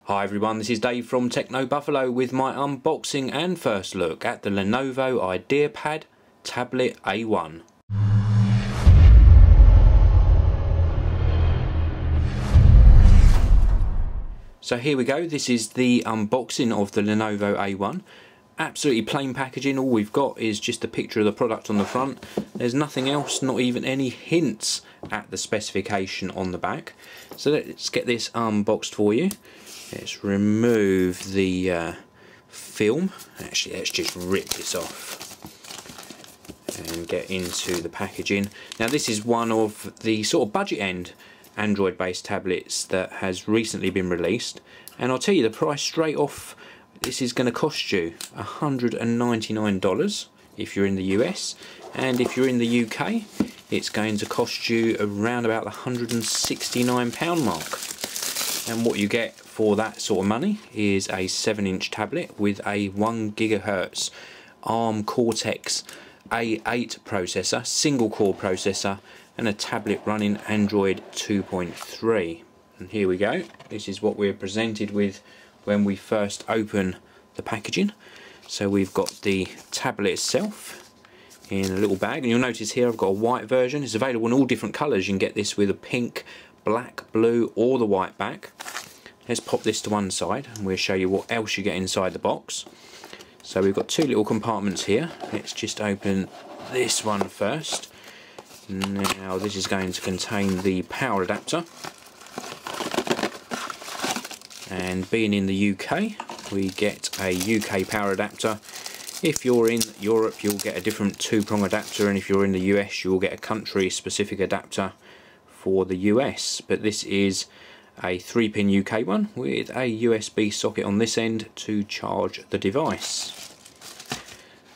Hi everyone, this is Dave from Techno Buffalo with my unboxing and first look at the Lenovo Ideapad Tablet A1. So here we go, this is the unboxing of the Lenovo A1. Absolutely plain packaging, all we've got is just a picture of the product on the front. There's nothing else, not even any hints at the specification on the back. So let's get this unboxed for you. Let's remove the film. Actually, let's just rip this off and get into the packaging. Now this is one of the sort of budget end Android based tablets that has recently been released, and I'll tell you the price straight off. This is going to cost you $199 if you're in the US, and if you're in the UK it's going to cost you around about the £169 mark. And what you get for that sort of money is a 7-inch tablet with a 1 GHz ARM Cortex A8 processor, single core processor, and a tablet running Android 2.3. And here we go, this is what we're presented with when we first open the packaging. So we've got the tablet itself in a little bag, and you'll notice here I've got a white version. It's available in all different colours. You can get this with a pink, black, blue or the white back. Let's pop this to one side and we'll show you what else you get inside the box. So we've got two little compartments here. Let's just open this one first. Now this is going to contain the power adapter, and being in the UK we get a UK power adapter. If you're in Europe you'll get a different 2-prong adapter, and if you're in the US you'll get a country specific adapter for the US, but this is a 3-pin UK one with a USB socket on this end to charge the device.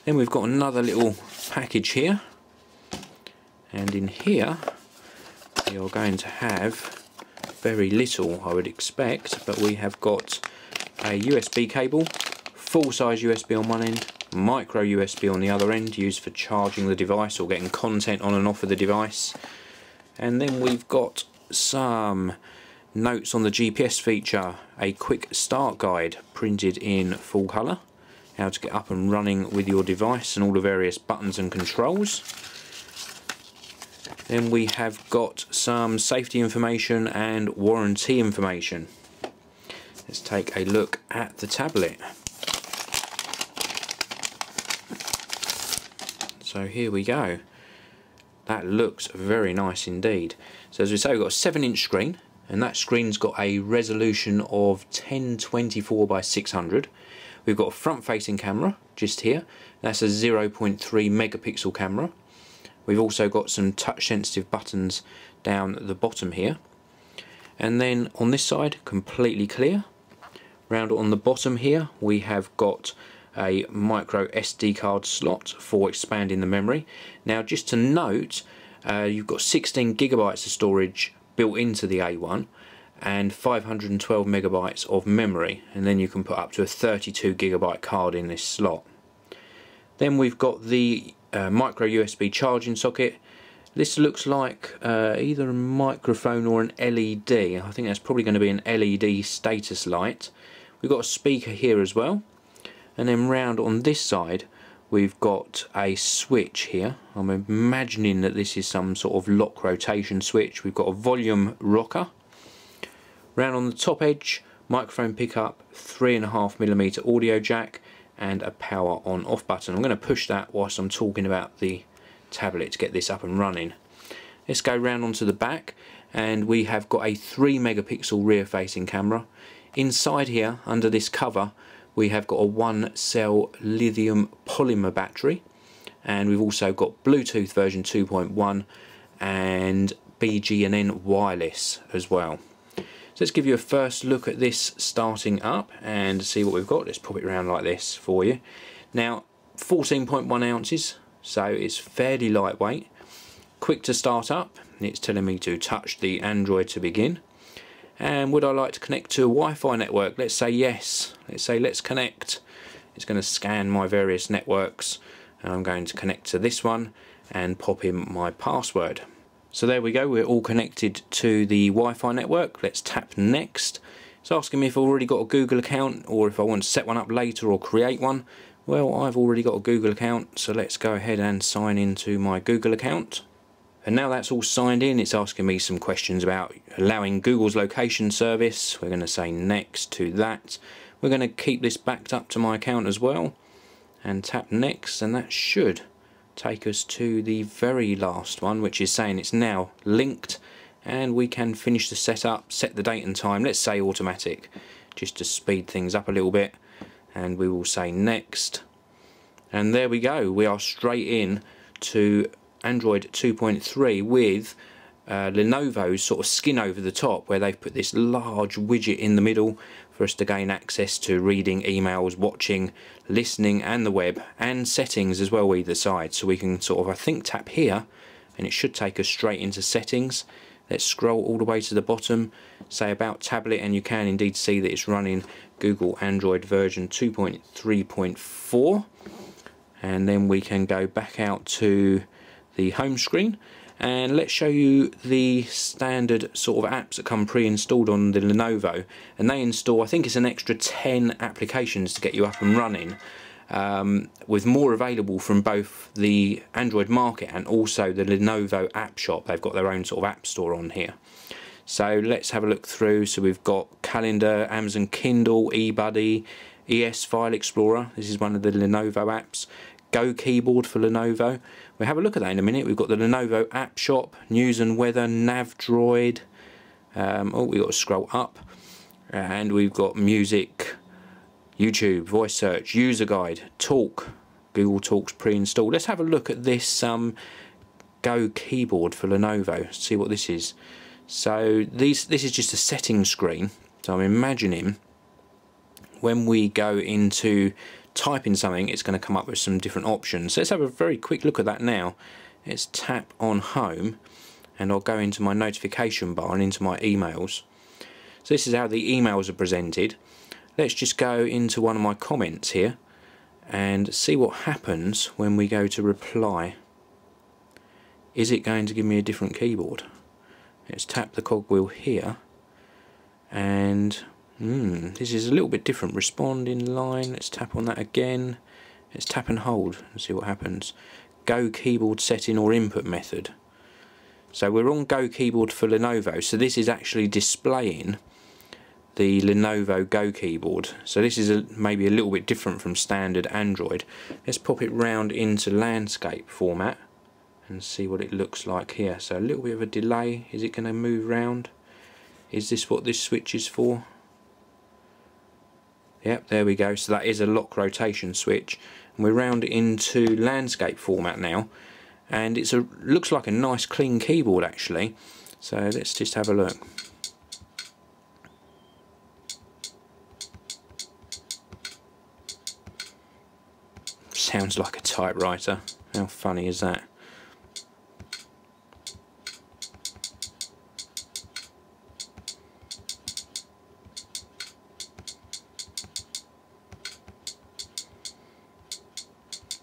Then we've got another little package here, and in here you're going to have very little, I would expect, but we have got a USB cable, full size USB on one end, micro USB on the other end, used for charging the device or getting content on and off of the device. And then we've got some notes on the GPS feature, a quick start guide printed in full colour, how to get up and running with your device and all the various buttons and controls. Then we have got some safety information and warranty information. Let's take a look at the tablet. So here we go. That looks very nice indeed. So as we say, we've got a 7-inch screen, and that screen's got a resolution of 1024 by 600. We've got a front-facing camera just here. That's a 0.3 megapixel camera. We've also got some touch-sensitive buttons down the bottom here. And then on this side, completely clear. Round on the bottom here, we have got a micro SD card slot for expanding the memory. Now just to note, you've got 16 gigabytes of storage built into the A1 and 512 megabytes of memory, and then you can put up to a 32 gigabyte card in this slot. Then we've got the micro USB charging socket. This looks like either a microphone or an LED. I think that's probably going to be an LED status light. We've got a speaker here as well. And then round on this side we've got a switch here. I'm imagining that this is some sort of lock rotation switch. We've got a volume rocker. Round on the top edge, microphone pickup, 3.5mm audio jack, and a power on off button. I'm going to push that whilst I'm talking about the tablet to get this up and running. Let's go round onto the back, and we have got a 3 megapixel rear facing camera. Inside here under this cover we have got a 1-cell lithium polymer battery, and we've also got Bluetooth version 2.1 and BGN wireless as well. So let's give you a first look at this starting up and see what we've got. Let's pop it around like this for you. Now 14.1 ounces, so it's fairly lightweight, quick to start up. It's telling me to touch the Android to begin. And would I like to connect to a Wi-Fi network? Let's say yes. Let's say let's connect. It's going to scan my various networks, and I'm going to connect to this one and pop in my password. So there we go, we're all connected to the Wi-Fi network. Let's tap next. It's asking me if I've already got a Google account or if I want to set one up later or create one. Well, I've already got a Google account, so let's go ahead and sign into my Google account. And now that's all signed in, it's asking me some questions about allowing Google's location service. We're going to say next to that. We're going to keep this backed up to my account as well, and tap next, and that should take us to the very last one, which is saying it's now linked, and we can finish the setup, set the date and time. Let's say automatic, just to speed things up a little bit, and we will say next, and there we go. We are straight in to Android 2.3 with Lenovo's sort of skin over the top, where they've put this large widget in the middle for us to gain access to reading emails, watching, listening, and the web, and settings as well either side. So we can sort of, I think, tap here and it should take us straight into settings. Let's scroll all the way to the bottom, say about tablet, and you can indeed see that it's running Google Android version 2.3.4, and then we can go back out to the home screen, and let's show you the standard sort of apps that come pre-installed on the Lenovo, and they install, I think it's an extra 10 applications to get you up and running, with more available from both the Android market and also the Lenovo app shop. They've got their own sort of app store on here. So let's have a look through. So we've got Calendar, Amazon Kindle, eBuddy, ES File Explorer. This is one of the Lenovo apps. Go Keyboard for Lenovo. We'll have a look at that in a minute. We've got the Lenovo App Shop, News and Weather, Navdroid. We've got to scroll up. And we've got Music, YouTube, Voice Search, User Guide, Talk, Google Talks pre-installed. Let's have a look at this Go Keyboard for Lenovo. See what this is. So this is just a settings screen. So I'm imagining when we go into typing something, it's going to come up with some different options. So let's have a very quick look at that now. Let's tap on home, and I'll go into my notification bar and into my emails. So this is how the emails are presented. Let's just go into one of my comments here and see what happens when we go to reply. Is it going to give me a different keyboard? Let's tap the cogwheel here, and this is a little bit different. Respond in line. Let's tap on that again. Let's tap and hold and see what happens. Go keyboard setting or input method. So we're on Go Keyboard for Lenovo. So this is actually displaying the Lenovo Go Keyboard. So this is maybe a little bit different from standard Android. Let's pop it round into landscape format and see what it looks like here. So a little bit of a delay. Is it going to move round? Is this what this switch is for? Yep, there we go. So that is a lock rotation switch, and we're round into landscape format now, and it's looks like a nice clean keyboard actually. So let's just have a look. Sounds like a typewriter. How funny is that?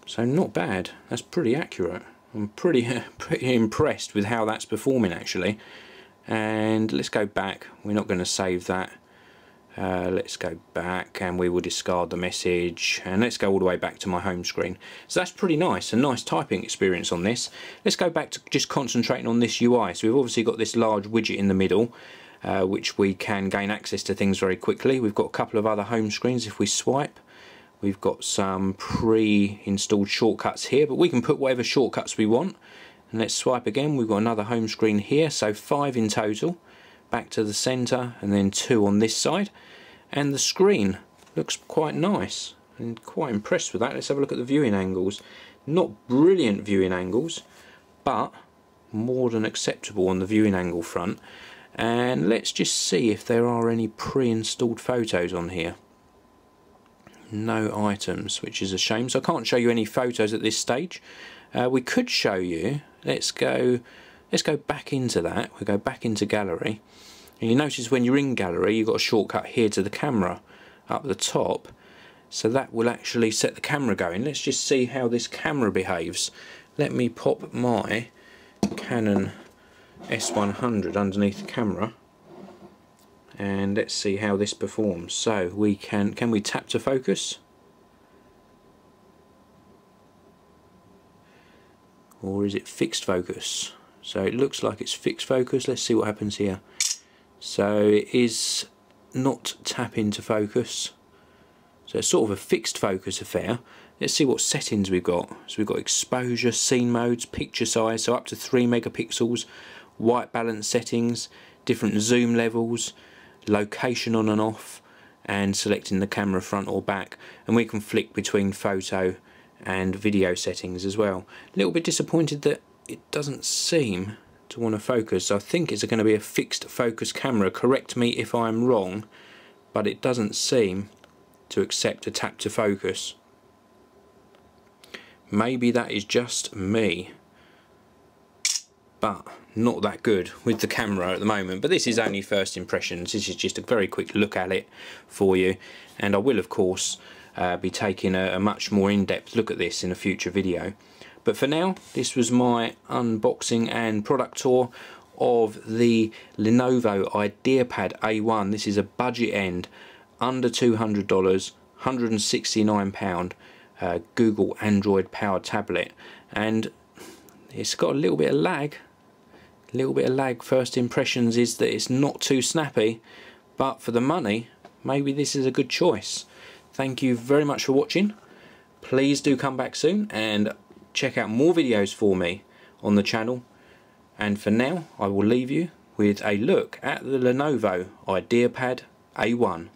So not bad. That's pretty accurate. I'm pretty impressed with how that's performing actually. And let's go back. We're not going to save that. Let's go back and we will discard the message, and let's go all the way back to my home screen. So that's pretty nice, a nice typing experience on this. Let's go back to just concentrating on this UI. So we've obviously got this large widget in the middle, which we can gain access to things very quickly. We've got a couple of other home screens if we swipe. We've got some pre-installed shortcuts here, but we can put whatever shortcuts we want. And let's swipe again. We've got another home screen here, so 5 in total. Back to the center, and then 2 on this side. And the screen looks quite nice. I'm quite impressed with that. Let's have a look at the viewing angles. Not brilliant viewing angles, but more than acceptable on the viewing angle front. And let's just see if there are any pre-installed photos on here. No items, which is a shame, so I can't show you any photos at this stage. We could show you. Let's go back into that. We'll go back into gallery, and you notice when you're in gallery you've got a shortcut here to the camera up the top, so that will actually set the camera going. Let's just see how this camera behaves. Let me pop my Canon S100 underneath the camera, and let's see how this performs. So we can we tap to focus, or is it fixed focus? So it looks like it's fixed focus. Let's see what happens here. So it is not tapping to focus, so it's sort of a fixed focus affair. Let's see what settings we've got. So we've got exposure, scene modes, picture size, so up to 3 megapixels, white balance settings, different zoom levels, location on and off, and selecting the camera front or back, and we can flick between photo and video settings as well. A little bit disappointed that it doesn't seem to want to focus. I think it's going to be a fixed focus camera, correct me if I'm wrong, but it doesn't seem to accept a tap to focus. Maybe that is just me, but not that good with the camera at the moment. But this is only first impressions. This is just a very quick look at it for you, and I will of course be taking a much more in-depth look at this in a future video. But for now, this was my unboxing and product tour of the Lenovo Ideapad A1. This is a budget end, under $200, £169, Google Android powered tablet, and it's got a little bit of lag. First impressions is that it's not too snappy, but for the money, maybe this is a good choice. Thank you very much for watching. Please do come back soon and check out more videos for me on the channel, and for now I will leave you with a look at the Lenovo Ideapad A1.